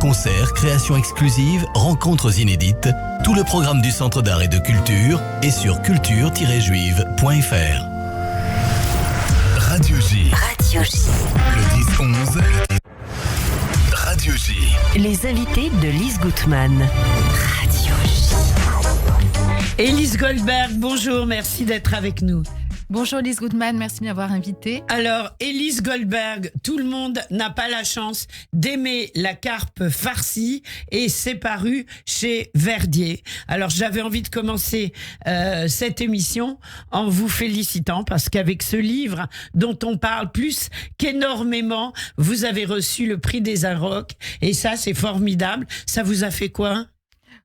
Concerts, créations exclusives, rencontres inédites. Tout le programme du Centre d'art et de culture est sur culture-juive.fr. Radio J. Radio J. Le 10-11. Radio J. Les invités de Lise Gutman. Radio J. Élise Goldberg, bonjour, merci d'être avec nous. Bonjour Lise Gutman, merci de m'avoir invitée. Alors, Élise Goldberg, tout le monde n'a pas la chance d'aimer la carpe farcie et c'est paru chez Verdier. Alors, j'avais envie de commencer cette émission en vous félicitant parce qu'avec ce livre dont on parle plus qu'énormément, vous avez reçu le prix des Inrocks et ça, c'est formidable. Ça vous a fait quoi ?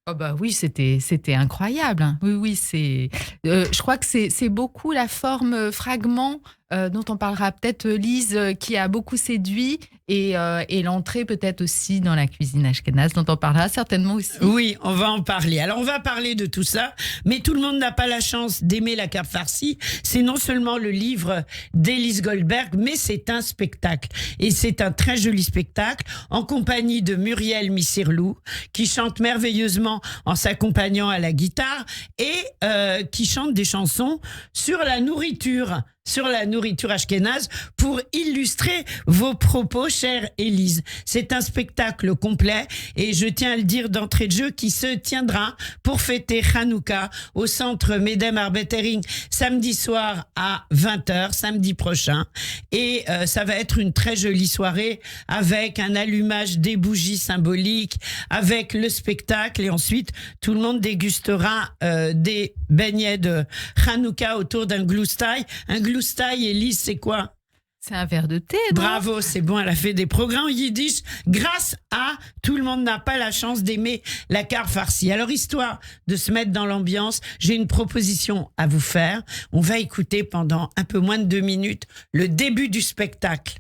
Oh bah oui, c'était incroyable. Oui, c'est. Je crois que c'est beaucoup la forme fragment dont on parlera peut-être Lise qui a beaucoup séduit et l'entrée peut-être aussi dans la cuisine ashkénaze dont on parlera certainement aussi. Oui, on va en parler. Alors on va parler de tout ça, mais tout le monde n'a pas la chance d'aimer la carpe farcie. C'est non seulement le livre d'Élise Goldberg, mais c'est un spectacle et c'est un très joli spectacle en compagnie de Muriel Missirlou qui chante merveilleusement en s'accompagnant à la guitare et qui chante des chansons sur la nourriture ashkénaze pour illustrer vos propos, chère Élise. C'est un spectacle complet et je tiens à le dire d'entrée de jeu qui se tiendra pour fêter Hanouka au centre Medem Arbetering samedi soir à 20h, samedi prochain. Et ça va être une très jolie soirée avec un allumage des bougies symboliques, avec le spectacle et ensuite tout le monde dégustera des beignets de Hanouka autour d'un gloustaï. Un gloustaï, Élise, c'est quoi ? C'est un verre de thé, non ? Bravo, c'est bon, elle a fait des programmes yiddish grâce à tout le monde n'a pas la chance d'aimer la carpe farcie. Alors, histoire de se mettre dans l'ambiance, j'ai une proposition à vous faire. On va écouter pendant un peu moins de 2 minutes le début du spectacle.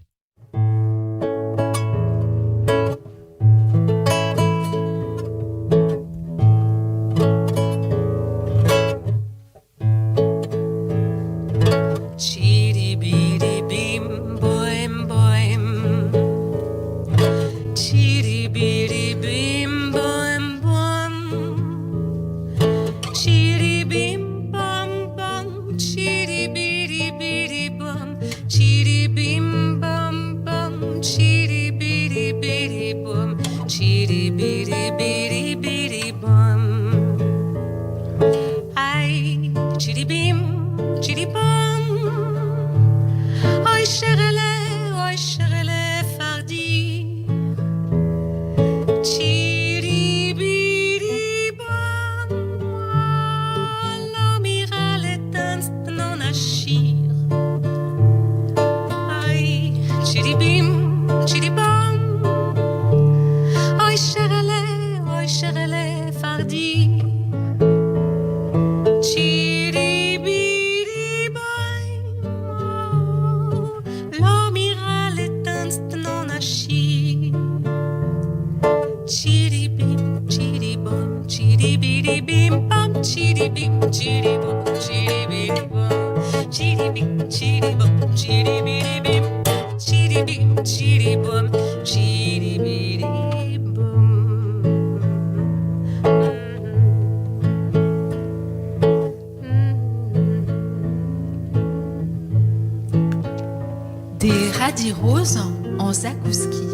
Des radis roses en zakouski,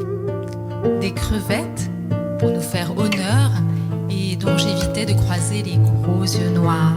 des crevettes pour nous faire honneur et dont j'évitais de croiser les gros yeux noirs.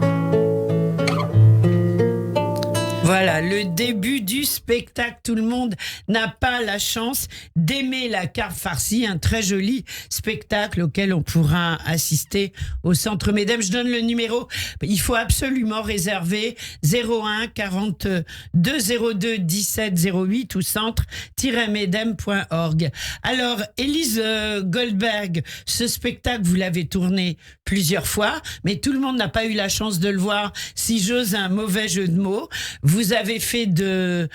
Voilà, le début du spectacle. Tout le monde n'a pas la chance d'aimer la carpe farcie, un très joli spectacle auquel on pourra assister au Centre Medem. Je donne le numéro. Il faut absolument réserver 01 42 02 17 08 ou centre-medem.org. Alors, Élise Goldberg, ce spectacle, vous l'avez tourné plusieurs fois, mais tout le monde n'a pas eu la chance de le voir. Si j'ose un mauvais jeu de mots, vous avez fait de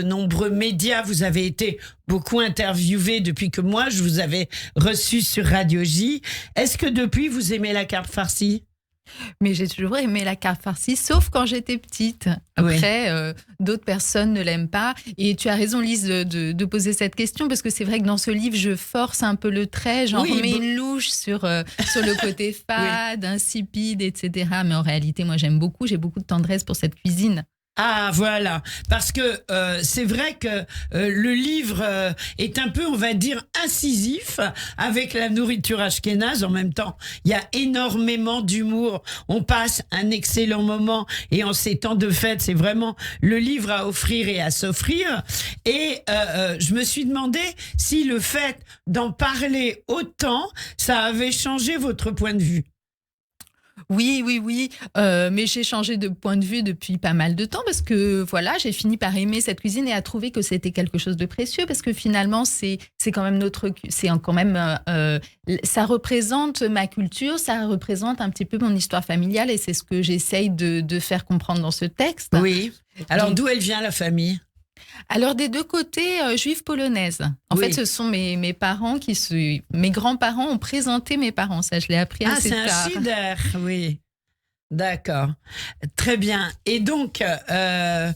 nombreux médias, vous avez été beaucoup interviewé depuis que moi je vous avais reçu sur Radio J. Est-ce que depuis vous aimez la carpe farcie ? Mais j'ai toujours aimé la carte farcie, sauf quand j'étais petite. Après, d'autres personnes ne l'aiment pas. Et tu as raison, Lise, de poser cette question, parce que c'est vrai que dans ce livre, je force un peu le trait, j'en remets une louche sur le côté fade, insipide, etc. Mais en réalité, moi, j'aime beaucoup, j'ai beaucoup de tendresse pour cette cuisine. Ah voilà, parce que c'est vrai que le livre est un peu, on va dire, incisif avec la nourriture ashkénaze. En même temps, il y a énormément d'humour. On passe un excellent moment et en ces temps de fête, c'est vraiment le livre à offrir et à s'offrir. Et je me suis demandé si le fait d'en parler autant, ça avait changé votre point de vue. Oui. Mais j'ai changé de point de vue depuis pas mal de temps parce que voilà, j'ai fini par aimer cette cuisine et à trouver que c'était quelque chose de précieux parce que finalement, c'est quand même ça représente ma culture, ça représente un petit peu mon histoire familiale et c'est ce que j'essaye de faire comprendre dans ce texte. Oui. Alors, d'où elle vient, la famille ? Alors, des deux côtés, juive polonaise. En fait, ce sont mes parents mes grands-parents ont présenté mes parents. Ça, je l'ai appris assez tard. Ah, c'est un Schieder, oui. D'accord. Très bien. Et donc, ce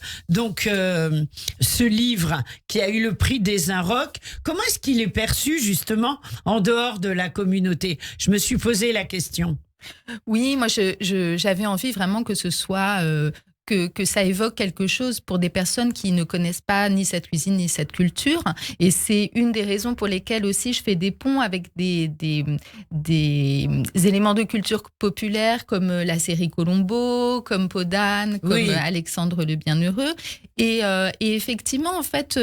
livre qui a eu le prix des Inrocks, comment est-ce qu'il est perçu, justement, en dehors de la communauté ? Je me suis posé la question. Oui, moi, j'avais envie vraiment que ce soit... Que ça évoque quelque chose pour des personnes qui ne connaissent pas ni cette cuisine ni cette culture. Et c'est une des raisons pour lesquelles aussi je fais des ponts avec des éléments de culture populaire comme la série Colombo, comme Podane, comme Alexandre le Bienheureux. Et effectivement, en fait...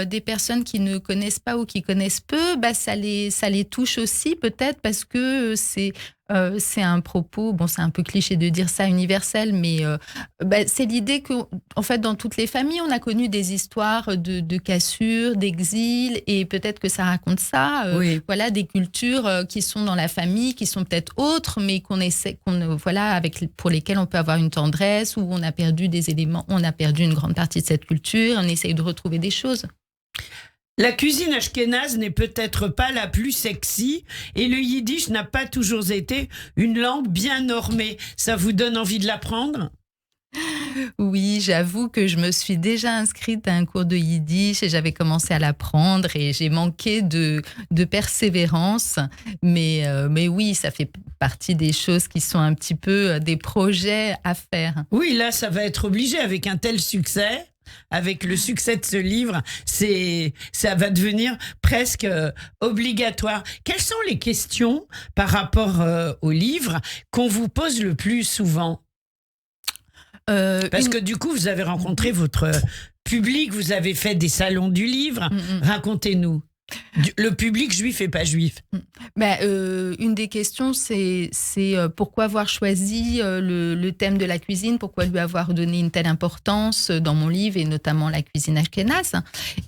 des personnes qui ne connaissent pas ou qui connaissent peu, ça les touche aussi peut-être parce que c'est un propos, bon c'est un peu cliché de dire ça universel, mais c'est l'idée que en fait dans toutes les familles on a connu des histoires de cassures, d'exil et peut-être que ça raconte ça, voilà des cultures qui sont dans la famille, qui sont peut-être autres, mais pour lesquelles on peut avoir une tendresse, où on a perdu des éléments, on a perdu une grande partie de cette culture, on essaye de retrouver des choses. La cuisine ashkénaze n'est peut-être pas la plus sexy et le yiddish n'a pas toujours été une langue bien normée. Ça vous donne envie de l'apprendre ? Oui, j'avoue que je me suis déjà inscrite à un cours de yiddish et j'avais commencé à l'apprendre et j'ai manqué de persévérance. Mais oui, ça fait partie des choses qui sont un petit peu des projets à faire. Oui, là, ça va être obligé avec un tel succès. Avec le succès de ce livre, ça va devenir presque obligatoire. Quelles sont les questions par rapport au livre qu'on vous pose le plus souvent ? Parce que du coup, vous avez rencontré votre public, vous avez fait des salons du livre. Racontez-nous. Le public juif et pas juif. Une des questions, c'est pourquoi avoir choisi le thème de la cuisine, pourquoi lui avoir donné une telle importance dans mon livre et notamment la cuisine ashkénaze.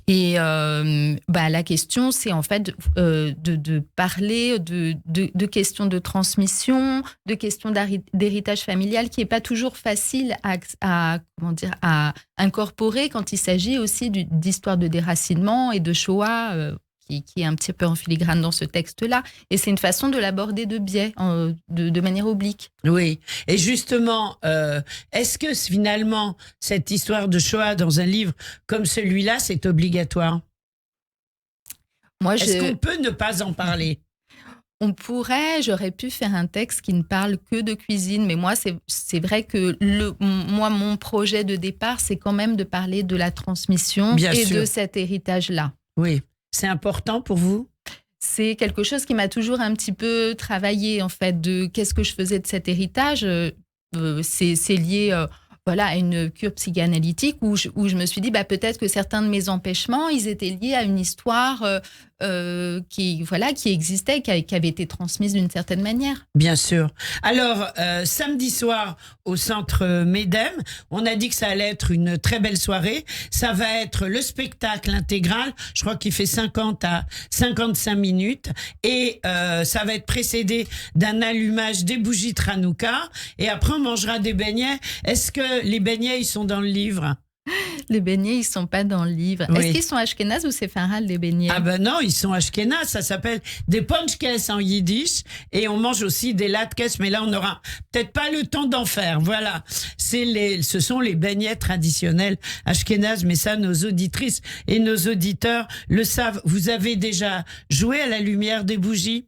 Et la question, c'est en fait de parler de questions de transmission, de questions d'héritage familial qui n'est pas toujours facile à incorporer quand il s'agit aussi d'histoire de déracinement et de Shoah. Qui est un petit peu en filigrane dans ce texte-là. Et c'est une façon de l'aborder de biais, de manière oblique. Oui. Et justement, est-ce que finalement, cette histoire de Shoah dans un livre comme celui-là, c'est obligatoire ? Est-ce qu'on peut ne pas en parler ? J'aurais pu faire un texte qui ne parle que de cuisine, mais moi, c'est vrai que mon projet de départ, c'est quand même de parler de la transmission de cet héritage-là. Oui. C'est important pour vous ? C'est quelque chose qui m'a toujours un petit peu travaillé, en fait, de qu'est-ce que je faisais de cet héritage. C'est lié à une cure psychanalytique où je me suis dit peut-être que certains de mes empêchements, ils étaient liés à une histoire qui existait, qui avait été transmise d'une certaine manière. Bien sûr. Alors, samedi soir, au centre Médem, on a dit que ça allait être une très belle soirée. Ça va être le spectacle intégral. Je crois qu'il fait 50 à 55 minutes. Et ça va être précédé d'un allumage des bougies de Hanouka. Et après, on mangera des beignets. Est-ce que les beignets, ils sont dans le livre ? les beignets, ils sont pas dans le livre. Oui. Est-ce qu'ils sont ashkénazes ou séfarades, les beignets? Ah ben non, ils sont ashkénazes, ça s'appelle des ponchkes en yiddish, et on mange aussi des latkes, mais là on n'aura peut-être pas le temps d'en faire. Voilà, ce sont les beignets traditionnels ashkénazes, mais ça nos auditrices et nos auditeurs le savent. Vous avez déjà joué à la lumière des bougies?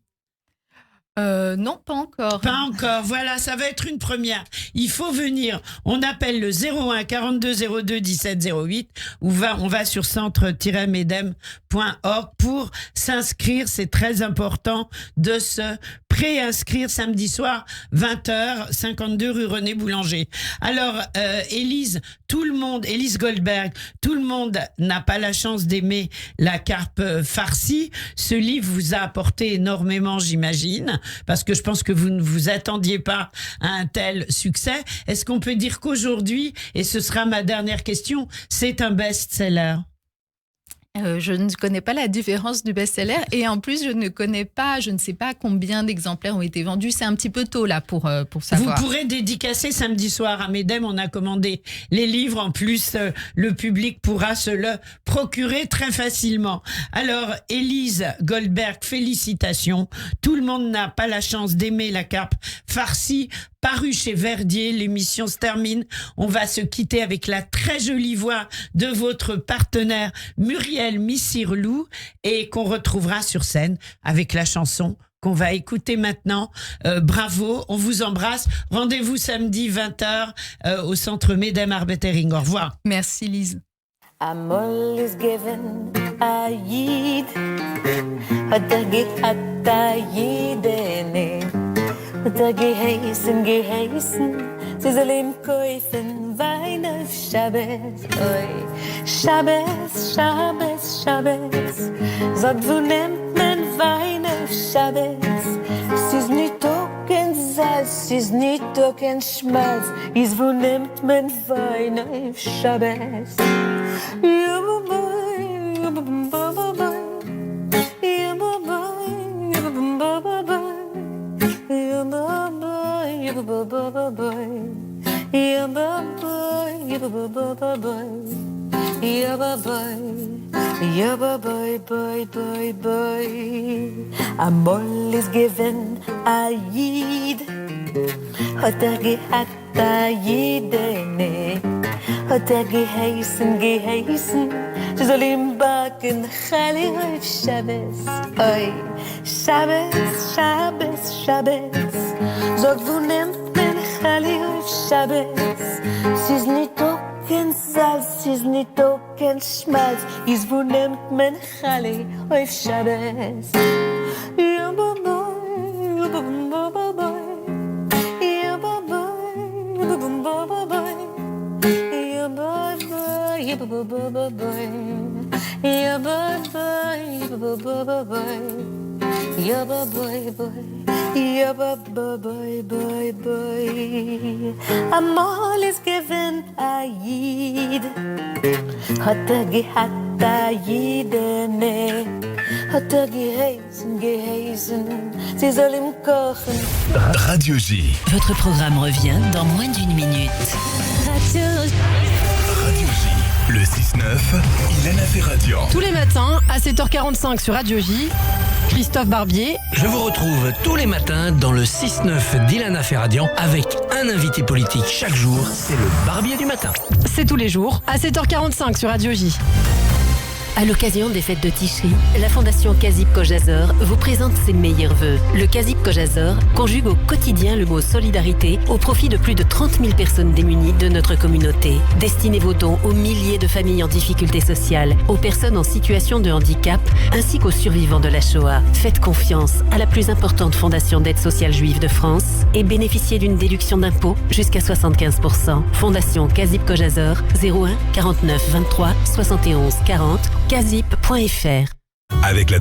Non, pas encore. Pas encore, voilà, ça va être une première. Il faut venir, on appelle le 01 42 02 17 08 ou on va sur centre-medem.org pour s'inscrire. C'est très important de se préinscrire samedi soir, 20h, 52 rue René Boulanger. Alors, Élise Goldberg, tout le monde n'a pas la chance d'aimer la carpe farcie. Ce livre vous a apporté énormément, j'imagine, parce que je pense que vous ne vous attendiez pas à un tel succès. Est-ce qu'on peut dire qu'aujourd'hui, et ce sera ma dernière question, c'est un best-seller? Je ne connais pas la différence du best-seller et en plus je ne sais pas combien d'exemplaires ont été vendus. C'est un petit peu tôt là pour savoir. Vous pourrez dédicacer samedi soir à Medem. On a commandé les livres. En plus, le public pourra se le procurer très facilement. Alors, Élise Goldberg, félicitations. Tout le monde n'a pas la chance d'aimer la carpe farcie. Paru chez Verdier, l'émission se termine. On va se quitter avec la très jolie voix de votre partenaire Muriel Missirlou et qu'on retrouvera sur scène avec la chanson qu'on va écouter maintenant. Bravo, on vous embrasse. Rendez-vous samedi 20h au centre Medem Arbetering. Au revoir. Merci Lise. I'm always given a yid, a dagi hatta yidene. Geheißen, sie soll ihm kaufen Wein auf Schabbat. Oi, Schabbat, Schabbat, Schabbat. Sagt, wo nimmt man Wein auf Schabbat? Es ist nicht Token Salz, es ist nicht Token Schmalz. Ist, wo nimmt man Wein auf Schabbat? Ja, boy, ja, boy. I'm always given a yid, hat gehabt a yidene, hat geheißen, sie soll ihm backen Chali auf Shabbos. Oi, Shabbos, Shabbos, Shabbos. Sagt, wo nimmt man Chali auf Shabbos? Es ist nicht Token Salz, es ist nicht Token Schmalz. Ist, wo nimmt man Chali auf Shabbos? Ja, boy, ja, boy. Ja, boy, ja, boy. Yeah, boy, yeah, boy. Yeah, boy. I'm always given a yid. Hat gehabt a yidene. Hat geheißen, sie soll ihm kochen. Radio J. Votre programme revient dans moins d'une minute. Radio J. Le 6-9, Ilana Ferradian. Tous les matins à 7h45 sur Radio J, Christophe Barbier. Je vous retrouve tous les matins dans le 6-9 d'Ilana Ferradian avec un invité politique chaque jour. C'est le Barbier du matin. C'est tous les jours à 7h45 sur Radio J. À l'occasion des fêtes de Tishri, la Fondation Kazib Kojazor vous présente ses meilleurs vœux. Le Kazib Kojazor conjugue au quotidien le mot solidarité au profit de plus de 30 000 personnes démunies de notre communauté. Destinez vos dons aux milliers de familles en difficulté sociale, aux personnes en situation de handicap, ainsi qu'aux survivants de la Shoah. Faites confiance à la plus importante fondation d'aide sociale juive de France et bénéficiez d'une déduction d'impôt jusqu'à 75%. Fondation Kazib Kojazor, 01 49 23 71 40, kazib.fr. Avec la